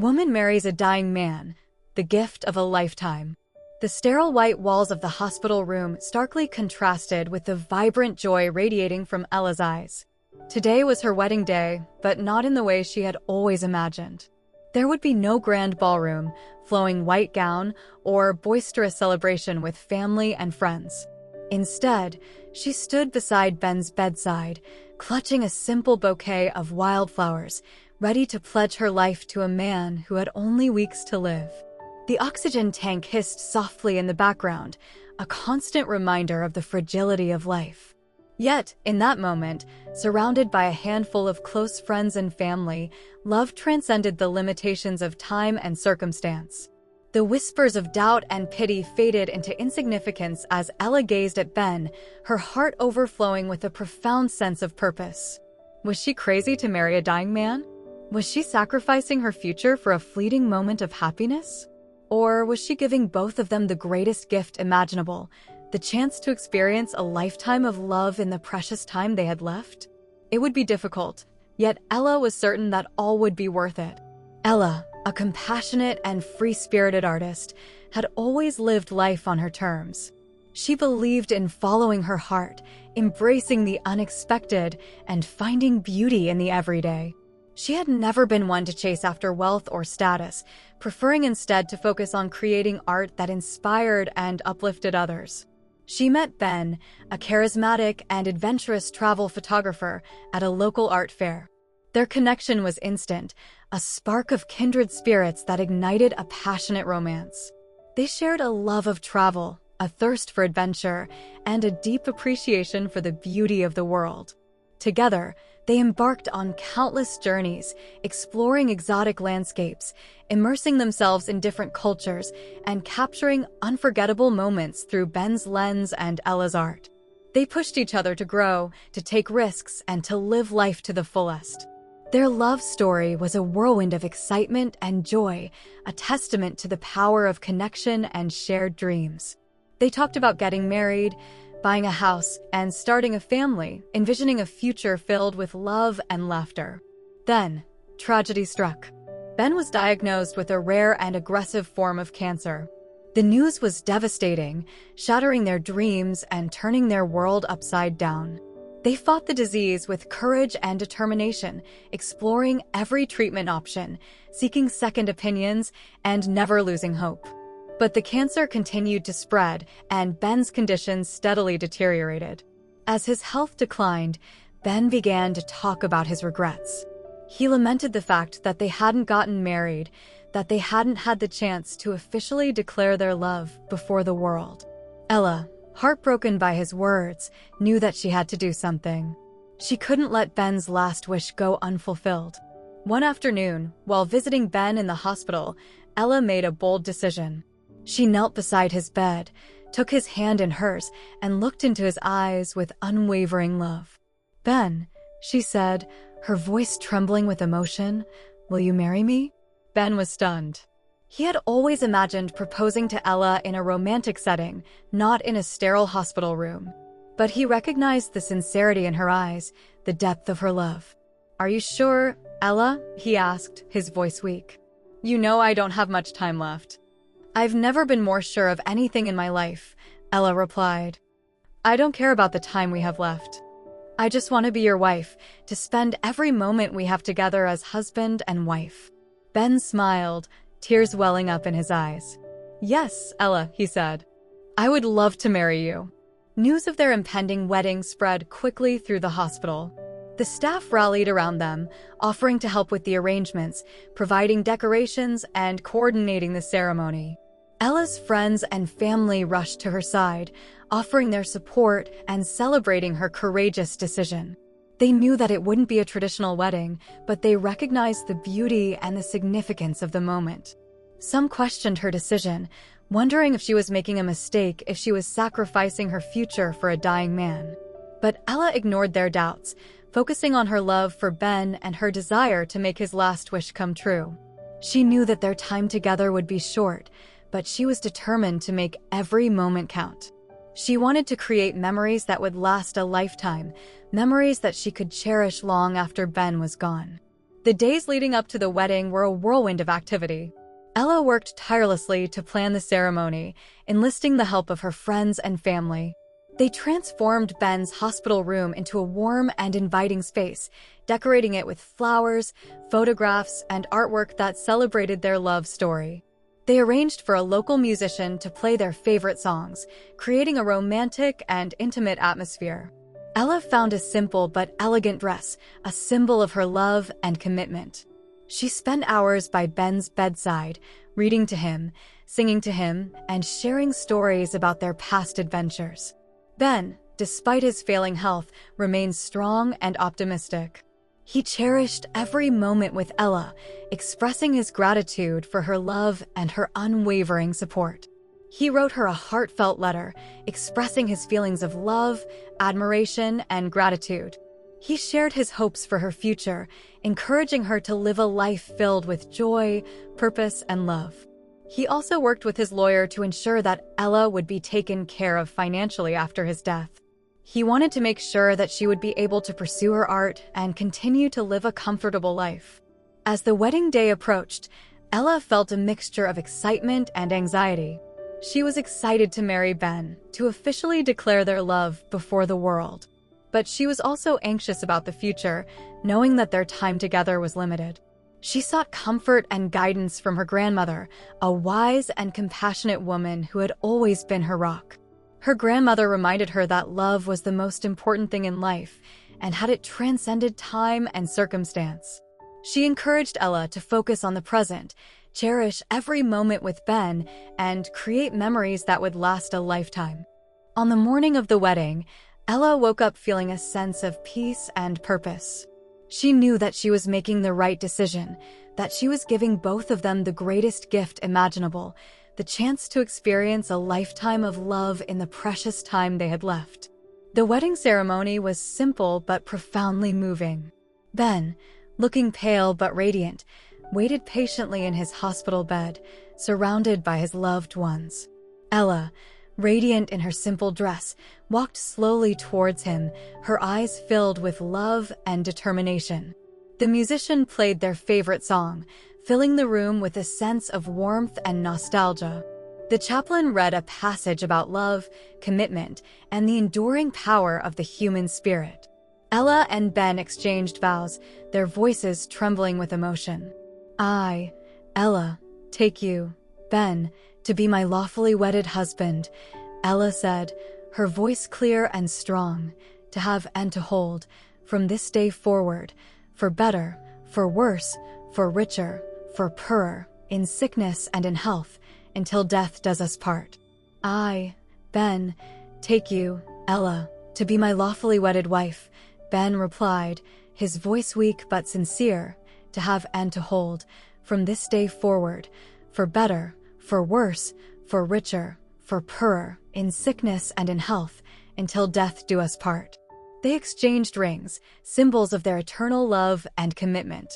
Woman marries a dying man, the gift of a lifetime. The sterile white walls of the hospital room starkly contrasted with the vibrant joy radiating from Ella's eyes. Today was her wedding day, but not in the way she had always imagined. There would be no grand ballroom, flowing white gown, or boisterous celebration with family and friends. Instead, she stood beside Ben's bedside, clutching a simple bouquet of wildflowers, ready to pledge her life to a man who had only weeks to live. The oxygen tank hissed softly in the background, a constant reminder of the fragility of life. Yet, in that moment, surrounded by a handful of close friends and family, love transcended the limitations of time and circumstance. The whispers of doubt and pity faded into insignificance as Ella gazed at Ben, her heart overflowing with a profound sense of purpose. Was she crazy to marry a dying man? Was she sacrificing her future for a fleeting moment of happiness? Or was she giving both of them the greatest gift imaginable, the chance to experience a lifetime of love in the precious time they had left? It would be difficult, yet Ella was certain that all would be worth it. Ella, a compassionate and free-spirited artist, had always lived life on her terms. She believed in following her heart, embracing the unexpected, and finding beauty in the everyday. She had never been one to chase after wealth or status, preferring instead to focus on creating art that inspired and uplifted others. She met Ben, a charismatic and adventurous travel photographer, at a local art fair. Their connection was instant, a spark of kindred spirits that ignited a passionate romance. They shared a love of travel, a thirst for adventure, and a deep appreciation for the beauty of the world. Together, they embarked on countless journeys, exploring exotic landscapes, immersing themselves in different cultures, and capturing unforgettable moments through Ben's lens and Ella's art. They pushed each other to grow, to take risks, and to live life to the fullest. Their love story was a whirlwind of excitement and joy, a testament to the power of connection and shared dreams. They talked about getting married, buying a house, and starting a family, envisioning a future filled with love and laughter. Then, tragedy struck. Ben was diagnosed with a rare and aggressive form of cancer. The news was devastating, shattering their dreams and turning their world upside down. They fought the disease with courage and determination, exploring every treatment option, seeking second opinions, and never losing hope. But the cancer continued to spread, and Ben's condition steadily deteriorated. As his health declined, Ben began to talk about his regrets. He lamented the fact that they hadn't gotten married, that they hadn't had the chance to officially declare their love before the world. Ella, heartbroken by his words, knew that she had to do something. She couldn't let Ben's last wish go unfulfilled. One afternoon, while visiting Ben in the hospital, Ella made a bold decision. She knelt beside his bed, took his hand in hers, and looked into his eyes with unwavering love. "Ben," she said, her voice trembling with emotion, "will you marry me?" Ben was stunned. He had always imagined proposing to Ella in a romantic setting, not in a sterile hospital room. But he recognized the sincerity in her eyes, the depth of her love. "Are you sure, Ella?" he asked, his voice weak. "You know I don't have much time left." "I've never been more sure of anything in my life," Ella replied. "I don't care about the time we have left. I just want to be your wife, to spend every moment we have together as husband and wife." Ben smiled, tears welling up in his eyes. "Yes, Ella," he said. "I would love to marry you." News of their impending wedding spread quickly through the hospital. The staff rallied around them, offering to help with the arrangements, providing decorations, and coordinating the ceremony. Ella's friends and family rushed to her side, offering their support and celebrating her courageous decision. They knew that it wouldn't be a traditional wedding, but they recognized the beauty and the significance of the moment. Some questioned her decision, wondering if she was making a mistake, if she was sacrificing her future for a dying man. But Ella ignored their doubts, focusing on her love for Ben and her desire to make his last wish come true. She knew that their time together would be short, but she was determined to make every moment count. She wanted to create memories that would last a lifetime, memories that she could cherish long after Ben was gone. The days leading up to the wedding were a whirlwind of activity. Ella worked tirelessly to plan the ceremony, enlisting the help of her friends and family. They transformed Ben's hospital room into a warm and inviting space, decorating it with flowers, photographs, and artwork that celebrated their love story. They arranged for a local musician to play their favorite songs, creating a romantic and intimate atmosphere. Ella found a simple but elegant dress, a symbol of her love and commitment. She spent hours by Ben's bedside, reading to him, singing to him, and sharing stories about their past adventures. Ben, despite his failing health, remained strong and optimistic. He cherished every moment with Ella, expressing his gratitude for her love and her unwavering support. He wrote her a heartfelt letter, expressing his feelings of love, admiration, and gratitude. He shared his hopes for her future, encouraging her to live a life filled with joy, purpose, and love. He also worked with his lawyer to ensure that Ella would be taken care of financially after his death. He wanted to make sure that she would be able to pursue her art and continue to live a comfortable life. As the wedding day approached, Ella felt a mixture of excitement and anxiety. She was excited to marry Ben, to officially declare their love before the world. But she was also anxious about the future, knowing that their time together was limited. She sought comfort and guidance from her grandmother, a wise and compassionate woman who had always been her rock. Her grandmother reminded her that love was the most important thing in life, and had it transcended time and circumstance. She encouraged Ella to focus on the present, cherish every moment with Ben, and create memories that would last a lifetime. On the morning of the wedding, Ella woke up feeling a sense of peace and purpose. She knew that she was making the right decision, that she was giving both of them the greatest gift imaginable, the chance to experience a lifetime of love in the precious time they had left. The wedding ceremony was simple but profoundly moving. Ben, looking pale but radiant, waited patiently in his hospital bed, surrounded by his loved ones. Ella, radiant in her simple dress, walked slowly towards him, her eyes filled with love and determination. The musician played their favorite song, filling the room with a sense of warmth and nostalgia. The chaplain read a passage about love, commitment, and the enduring power of the human spirit. Ella and Ben exchanged vows, their voices trembling with emotion. I, Ella, take you, Ben, to be my lawfully wedded husband, Ella said, her voice clear and strong, to have and to hold, from this day forward, for better, for worse, for richer, for poorer, in sickness and in health, until death does us part. I, Ben, take you, Ella, to be my lawfully wedded wife, Ben replied, his voice weak but sincere, to have and to hold, from this day forward, for better, for worse, for richer, for poorer, in sickness and in health, until death do us part. They exchanged rings, symbols of their eternal love and commitment.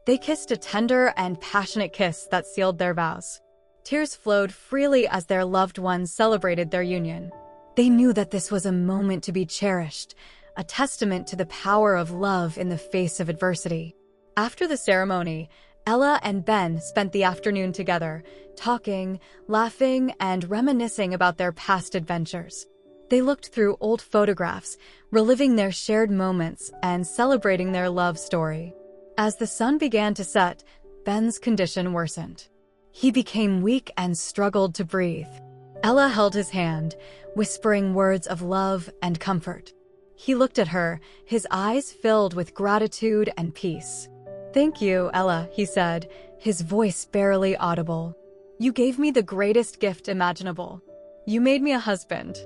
They kissed a tender and passionate kiss that sealed their vows. Tears flowed freely as their loved ones celebrated their union. They knew that this was a moment to be cherished, a testament to the power of love in the face of adversity. After the ceremony, Ella and Ben spent the afternoon together, talking, laughing, and reminiscing about their past adventures. They looked through old photographs, reliving their shared moments and celebrating their love story. As the sun began to set, Ben's condition worsened. He became weak and struggled to breathe. Ella held his hand, whispering words of love and comfort. He looked at her, his eyes filled with gratitude and peace. "Thank you, Ella," he said, his voice barely audible. "You gave me the greatest gift imaginable. You made me a husband."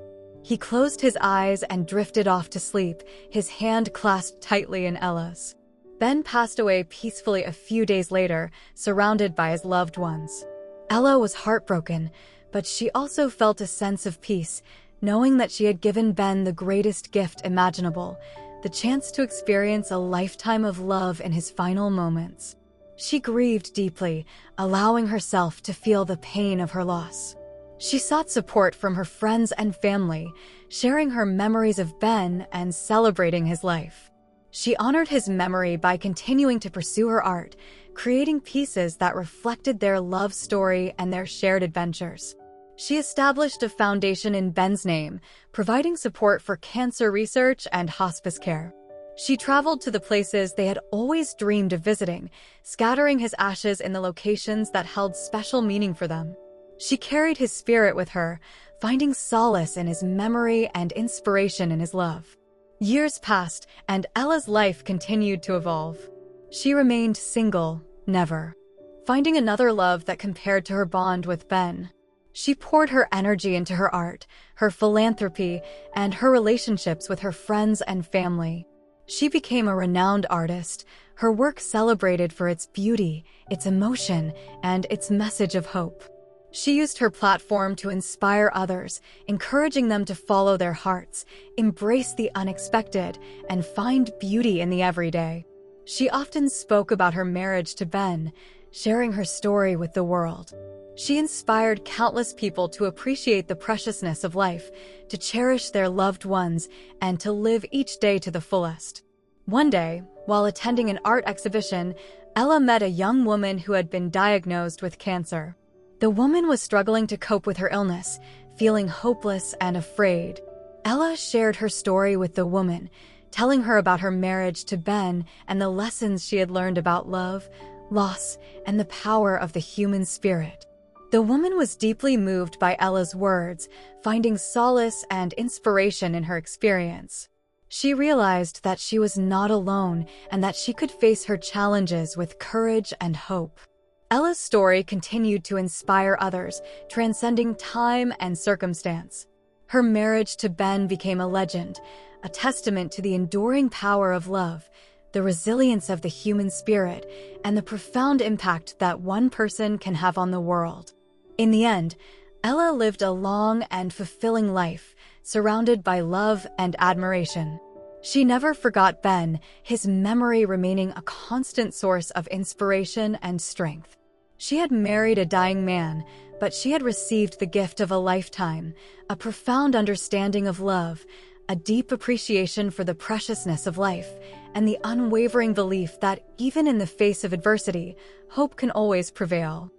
He closed his eyes and drifted off to sleep, his hand clasped tightly in Ella's. Ben passed away peacefully a few days later, surrounded by his loved ones. Ella was heartbroken, but she also felt a sense of peace, knowing that she had given Ben the greatest gift imaginable, the chance to experience a lifetime of love in his final moments. She grieved deeply, allowing herself to feel the pain of her loss. She sought support from her friends and family, sharing her memories of Ben and celebrating his life. She honored his memory by continuing to pursue her art, creating pieces that reflected their love story and their shared adventures. She established a foundation in Ben's name, providing support for cancer research and hospice care. She traveled to the places they had always dreamed of visiting, scattering his ashes in the locations that held special meaning for them. She carried his spirit with her, finding solace in his memory and inspiration in his love. Years passed, and Ella's life continued to evolve. She remained single, never finding another love that compared to her bond with Ben. She poured her energy into her art, her philanthropy, and her relationships with her friends and family. She became a renowned artist, her work celebrated for its beauty, its emotion, and its message of hope. She used her platform to inspire others, encouraging them to follow their hearts, embrace the unexpected, and find beauty in the everyday. She often spoke about her marriage to Ben, sharing her story with the world. She inspired countless people to appreciate the preciousness of life, to cherish their loved ones, and to live each day to the fullest. One day, while attending an art exhibition, Ella met a young woman who had been diagnosed with cancer. The woman was struggling to cope with her illness, feeling hopeless and afraid. Ella shared her story with the woman, telling her about her marriage to Ben and the lessons she had learned about love, loss, and the power of the human spirit. The woman was deeply moved by Ella's words, finding solace and inspiration in her experience. She realized that she was not alone and that she could face her challenges with courage and hope. Ella's story continued to inspire others, transcending time and circumstance. Her marriage to Ben became a legend, a testament to the enduring power of love, the resilience of the human spirit, and the profound impact that one person can have on the world. In the end, Ella lived a long and fulfilling life, surrounded by love and admiration. She never forgot Ben, his memory remaining a constant source of inspiration and strength. She had married a dying man, but she had received the gift of a lifetime, a profound understanding of love, a deep appreciation for the preciousness of life, and the unwavering belief that even in the face of adversity, hope can always prevail.